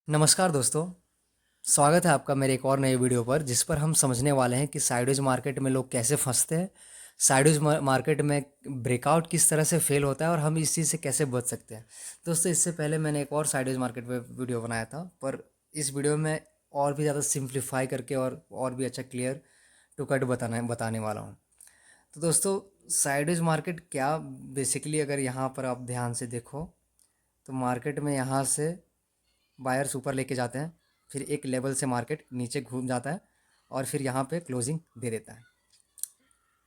नमस्कार दोस्तों, स्वागत है आपका मेरे एक और नए वीडियो पर जिस पर हम समझने वाले हैं कि साइडवेज मार्केट में लोग कैसे फंसते हैं। साइडवेज मार्केट में ब्रेकआउट किस तरह से फेल होता है और हम इस चीज़ से कैसे बच सकते हैं। दोस्तों, इससे पहले मैंने एक और साइडवेज मार्केट पे वीडियो बनाया था, पर इस वीडियो में और भी ज़्यादा सिंप्लीफाई करके और भी अच्छा क्लियर टू कट बताने वाला हूँ। तो दोस्तों, साइडवेज मार्केट क्या बेसिकली, अगर यहाँ पर आप ध्यान से देखो तो मार्केट में यहाँ से बायर्स ऊपर लेके जाते हैं, फिर एक लेवल से मार्केट नीचे घूम जाता है और फिर यहाँ पे क्लोजिंग दे देता है।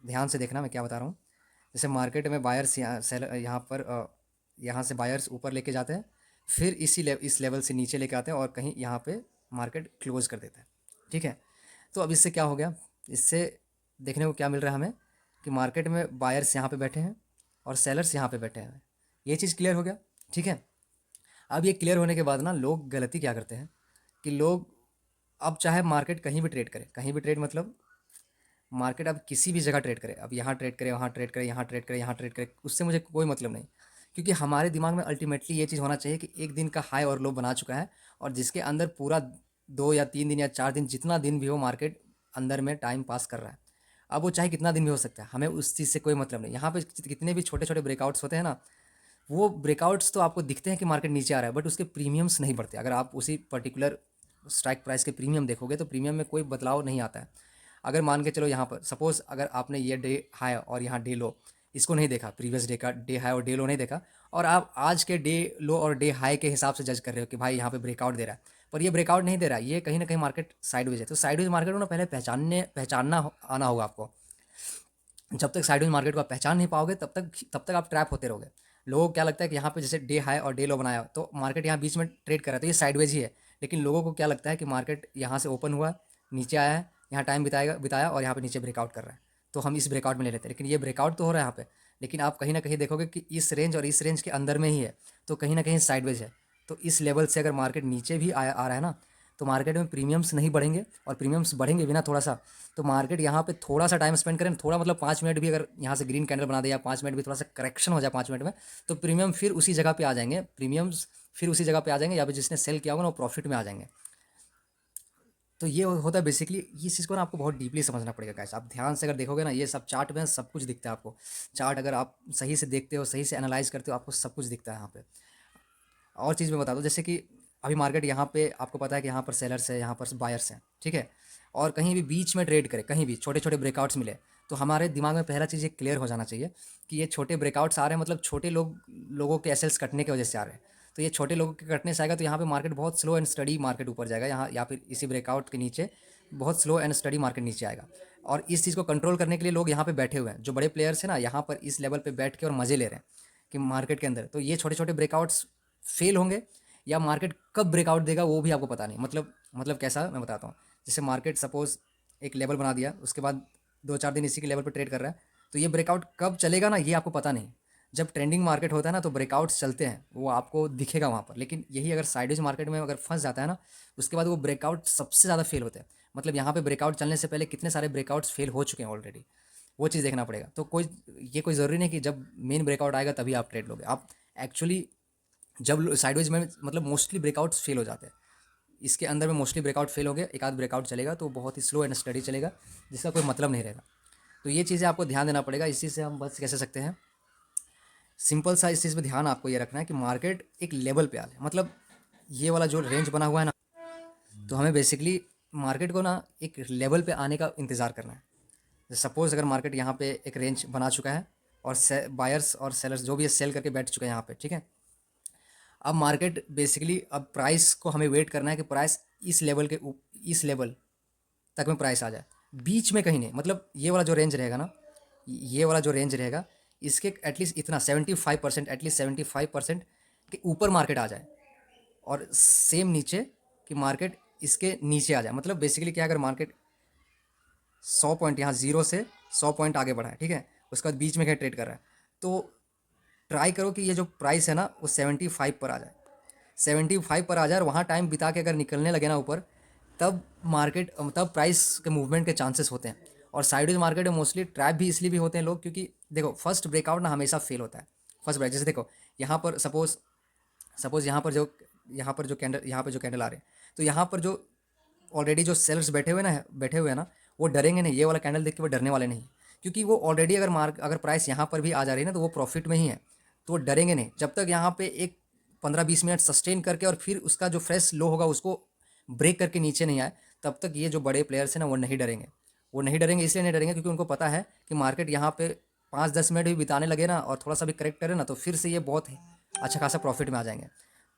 ध्यान से देखना मैं क्या बता रहा हूँ। जैसे मार्केट में बायर्स यहाँ सेल यहाँ पर यहाँ से बायर्स ऊपर लेके जाते हैं, फिर इस लेवल से नीचे लेके आते हैं और कहीं यहाँ पे मार्केट क्लोज कर देता है। ठीक है, तो अब इससे क्या हो गया, इससे देखने को क्या मिल रहा है हमें कि मार्केट में बायर्स यहाँ पे बैठे हैं और सेलर्स यहाँ पे बैठे हैं। ये चीज़ क्लियर हो गया। ठीक है, अब ये क्लियर होने के बाद ना लोग गलती क्या करते हैं कि लोग अब चाहे मार्केट कहीं भी ट्रेड करे, कहीं भी ट्रेड मतलब मार्केट अब किसी भी जगह ट्रेड करे, अब यहाँ ट्रेड करे, वहाँ ट्रेड करे, यहाँ ट्रेड करे, यहाँ ट्रेड करे, उससे मुझे कोई मतलब नहीं। क्योंकि हमारे दिमाग में अल्टीमेटली ये चीज़ होना चाहिए कि एक दिन का हाई और लो बना चुका है और जिसके अंदर पूरा 2 या 3 दिन या 4 दिन जितना दिन भी हो मार्केट अंदर में टाइम पास कर रहा है। अब वो चाहे कितना दिन भी हो सकता है, हमें उस चीज़ से कोई मतलब नहीं। यहाँ पे कितने भी छोटे छोटे ब्रेकआउट्स होते हैं ना, वो ब्रेकआउट्स तो आपको दिखते हैं कि मार्केट नीचे आ रहा है, बट उसके प्रीमियम्स नहीं बढ़ते। अगर आप उसी पर्टिकुलर स्ट्राइक प्राइस के प्रीमियम देखोगे तो प्रीमियम में कोई बदलाव नहीं आता है। अगर मान के चलो यहाँ पर सपोज़ अगर आपने ये डे हाई और यहाँ डे लो इसको नहीं देखा, प्रीवियस डे का डे हाई और डे लो नहीं देखा, और आप आज के डे लो और डे हाई के हिसाब से जज कर रहे हो कि भाई यहाँ पे ब्रेकआउट दे रहा है, पर ये ब्रेकआउट नहीं दे रहा है, ये कहीं ना कहीं मार्केट साइडवेज है। तो साइडवेज मार्केट को ना पहले पहचानना आना होगा आपको। जब तक साइडवेज मार्केट को आप पहचान नहीं पाओगे तब तक आप ट्रैप होते रहोगे। लोगों को क्या लगता है कि यहाँ पे जैसे डे हाई और डे लो बनाया तो मार्केट यहाँ बीच में ट्रेड कर रहा है तो ये साइडवेज ही है। लेकिन लोगों को क्या लगता है कि मार्केट यहाँ से ओपन हुआ, नीचे आया है, यहाँ टाइम बिताया और यहाँ पे नीचे ब्रेकआउट कर रहा है, तो हम इस ब्रेकआउट में ले लेते हैं। लेकिन ये ब्रेकआउट तो हो रहा है यहाँ पे, लेकिन आप कहीं ना कहीं देखोगे कि इस रेंज और इस रेंज के अंदर में ही है, तो कहीं ना कहीं साइडवेज है। तो इस लेवल से अगर मार्केट नीचे भी आ रहा है ना, तो मार्केट में प्रीमियम्स नहीं बढ़ेंगे, और प्रीमियम्स बढ़ेंगे भी ना थोड़ा सा, तो मार्केट यहाँ पे थोड़ा सा टाइम स्पेंड करें, थोड़ा मतलब 5 मिनट भी अगर यहाँ से ग्रीन कैंडल बना दे या 5 मिनट भी थोड़ा सा करेक्शन हो जाए 5 मिनट में, तो प्रीमियम फिर उसी जगह पे आ जाएंगे, प्रीमियम्स फिर उसी जगह पे आ जाएंगे, या फिर जिसने सेल किया होगा ना वो प्रॉफिट में आ जाएंगे। तो ये होता है बेसिकली, इस चीज़ को ना आपको बहुत डीपली समझना पड़ेगा गाइस। आप ध्यान से अगर देखोगे ना, ये सब चार्ट में सब कुछ दिखता है आपको। चार्ट अगर आप सही से देखते हो, सही से एनालाइज करते हो, आपको सब कुछ दिखता है यहाँ पे। और चीज़ मैं बता दूँ, जैसे कि अभी मार्केट यहाँ पे आपको पता है कि यहाँ पर सेलर्स है, यहाँ पर बायर्स हैं, ठीक है, और कहीं भी बीच में ट्रेड करे, कहीं भी छोटे छोटे ब्रेकआउट्स मिले, तो हमारे दिमाग में पहला चीज़ ये क्लियर हो जाना चाहिए कि ये छोटे ब्रेकआउट्स आ रहे हैं, मतलब छोटे लोगों के एसएल्स कटने की वजह से आ रहे हैं। तो ये छोटे लोगों के कटने से आएगा तो यहाँ पे मार्केट बहुत स्लो एंड स्टडी मार्केट ऊपर जाएगा, यहाँ या फिर इसी ब्रेकआउट के नीचे बहुत स्लो एंड स्टडी मार्केट नीचे आएगा। और इस चीज़ को कंट्रोल करने के लिए लोग यहाँ पे बैठे हुए हैं, जो बड़े प्लेयर्स हैं ना, यहाँ पर इस लेवल पे बैठ के और मज़े ले रहे हैं कि मार्केट के अंदर तो ये छोटे छोटे ब्रेकआउट्स फेल होंगे, या मार्केट कब ब्रेकआउट देगा वो भी आपको पता नहीं। मतलब कैसा, मैं बताता हूँ। जैसे मार्केट सपोज एक लेवल बना दिया, उसके बाद 2 4 दिन इसी के लेवल पर ट्रेड कर रहा है, तो ये ब्रेकआउट कब चलेगा ना ये आपको पता नहीं। जब ट्रेंडिंग मार्केट होता है ना तो ब्रेकआउट्स चलते हैं, वो आपको दिखेगा वहाँ पर। लेकिन यही अगर साइडवेज मार्केट में अगर फंस जाता है ना, उसके बाद वो ब्रेकआउट सबसे ज़्यादा फेल होते हैं। मतलब यहाँ पे ब्रेकआउट चलने से पहले कितने सारे ब्रेकआउट्स फेल हो चुके हैं ऑलरेडी, वो चीज़ देखना पड़ेगा। तो कोई ज़रूरी नहीं कि जब मेन ब्रेकआउट आएगा तभी आप ट्रेड लोगे। आप एक्चुअली जब साइडवेज में मतलब मोस्टली ब्रेकआउट्स फेल हो जाते हैं, इसके अंदर में मोस्टली ब्रेकआउट फेल हो गया, एक आध ब्रेकआउट चलेगा तो बहुत ही स्लो एंड स्टडी चलेगा, जिसका कोई मतलब नहीं रहेगा। तो ये चीज़ें आपको ध्यान देना पड़ेगा। इस चीज़ से हम बच कैसे सकते हैं, सिंपल सा इस चीज़ पे ध्यान आपको ये रखना है कि मार्केट एक लेवल पे आ जाए, मतलब ये वाला जो रेंज बना हुआ है ना, तो हमें बेसिकली मार्केट को ना एक लेवल पे आने का इंतज़ार करना है। सपोज़ अगर मार्केट यहाँ पे एक रेंज बना चुका है और बायर्स और सेलर्स जो भी है सेल करके बैठ चुके हैं यहाँ पे, ठीक है। अब मार्केट बेसिकली, अब प्राइस को हमें वेट करना है कि प्राइस इस लेवल तक में प्राइस आ जाए, बीच में कहीं नहीं। मतलब ये वाला जो रेंज रहेगा ना, ये वाला जो रेंज रहेगा, इसके एटलीस्ट इतना 75%, एटलीस्ट 75% के ऊपर मार्केट आ जाए, और सेम नीचे कि मार्केट इसके नीचे आ जाए। मतलब बेसिकली क्या है, अगर मार्केट 100 पॉइंट यहाँ जीरो से 100 पॉइंट आगे बढ़ा है, ठीक है, उसके बाद बीच में कहीं ट्रेड कर रहा है, तो ट्राई करो कि ये जो प्राइस है ना वो 75 पर आ जाए। 75 पर आ जाए और वहाँ टाइम बिता के अगर निकलने लगे ना ऊपर, तब प्राइस के मूवमेंट के चांसेस होते हैं। और साइडवेज मार्केट में मोस्टली ट्रैप भी इसलिए भी होते हैं लोग, क्योंकि देखो फर्स्ट ब्रेकआउट ना हमेशा फेल होता है। फर्स्ट ब्रेक जैसे देखो यहाँ पर सपोज यहाँ पर जो यहाँ पे जो कैंडल आ रहे हैं, तो यहाँ पर जो ऑलरेडी जो सेलर्स बैठे हुए हैं ना, वो डरेंगे नहीं, ये वाला कैंडल देख के वो डरने वाले नहीं, क्योंकि वो ऑलरेडी अगर प्राइस यहाँ पर भी आ जा रही है ना, तो वो प्रॉफिट में ही है, तो वो डरेंगे नहीं जब तक यहाँ पे एक 15-20 मिनट सस्टेन करके और फिर उसका जो फ्रेश लो होगा उसको ब्रेक करके नीचे नहीं आए, तब तक ये जो बड़े प्लेयर्स हैं ना वो नहीं डरेंगे। वो नहीं डरेंगे इसलिए नहीं डरेंगे क्योंकि उनको पता है कि मार्केट यहाँ पे 5-10 मिनट भी बिताने लगे ना और थोड़ा सा भी करेक्ट करे ना, तो फिर से ये बहुत अच्छा खासा प्रॉफिट में आ जाएंगे।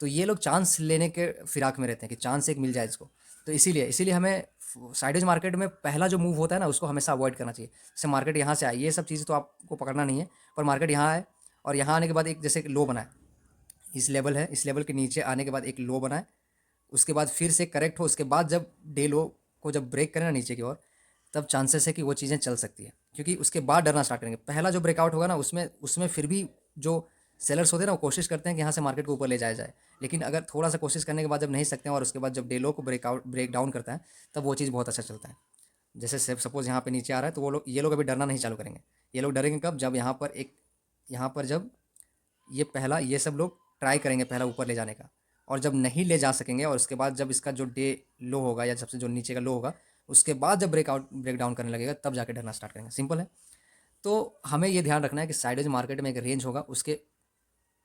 तो ये लोग चांस लेने के फिराक में रहते हैं कि चांस एक मिल जाए इसको। तो इसीलिए इसीलिए हमें साइडेज मार्केट में पहला जो मूव होता है ना उसको हमेशा अवॉइड करना चाहिए। जैसे मार्केट यहाँ से आए, ये सब चीज़ें तो आपको पकड़ना नहीं है, पर मार्केट यहाँ आए और यहाँ आने के बाद एक जैसे लो बनाए, इस लेवल है, इस लेवल के नीचे आने के बाद एक लो बनाए, उसके बाद फिर से करेक्ट हो, उसके बाद जब डे लो को जब ब्रेक करें ना नीचे की ओर, तब चांसेस है कि वो चीज़ें चल सकती है, क्योंकि उसके बाद डरना स्टार्ट करेंगे। पहला जो ब्रेकआउट होगा ना उसमें उसमें फिर भी जो सेलर्स होते हैं ना वो कोशिश करते हैं कि यहाँ से मार्केट को ऊपर ले जाया जाए, लेकिन अगर थोड़ा सा कोशिश करने के बाद जब नहीं सकते हैं और उसके बाद जब डे लो को ब्रेक डाउन करता है, तब वो चीज़ बहुत अच्छा चलता है। जैसे सपोज यहाँ पे नीचे आ रहा है, तो वो लोग ये लोग अभी डरना नहीं चालू करेंगे। ये लोग डरेंगे कब, जब यहाँ पर जब ये सब लोग ट्राई करेंगे पहला ऊपर ले जाने का, और जब नहीं ले जा सकेंगे और उसके बाद जब इसका जो डे लो होगा या सबसे जो नीचे का लो होगा, उसके बाद जब ब्रेक डाउन करने लगेगा, तब जाके डरना स्टार्ट करेंगे। सिंपल है। तो हमें ये ध्यान रखना है कि साइडेज मार्केट में एक रेंज होगा, उसके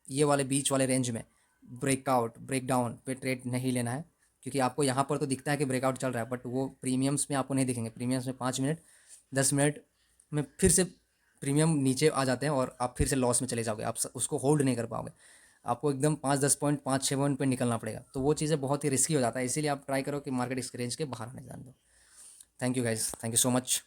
ये वाले बीच वाले रेंज में ब्रेकआउट ब्रेक डाउन पे ट्रेड नहीं लेना है, क्योंकि आपको यहाँ पर तो दिखता है कि ब्रेकआउट चल रहा है, बट वो प्रीमियम्स में आपको नहीं दिखेंगे। प्रीमियम्स में 5 मिनट 10 मिनट में फिर से प्रीमियम नीचे आ जाते हैं और आप फिर से लॉस में चले जाओगे, आप उसको होल्ड नहीं कर पाओगे। आपको एकदम 5-10 पॉइंट 5-6 पॉइंट पे निकलना पड़ेगा, तो वो चीज़ें बहुत ही रिस्की हो जाता है। इसीलिए आप ट्राई करो कि मार्केट इस रेंज के बाहर आने जान दो। Thank you guys, thank you so much.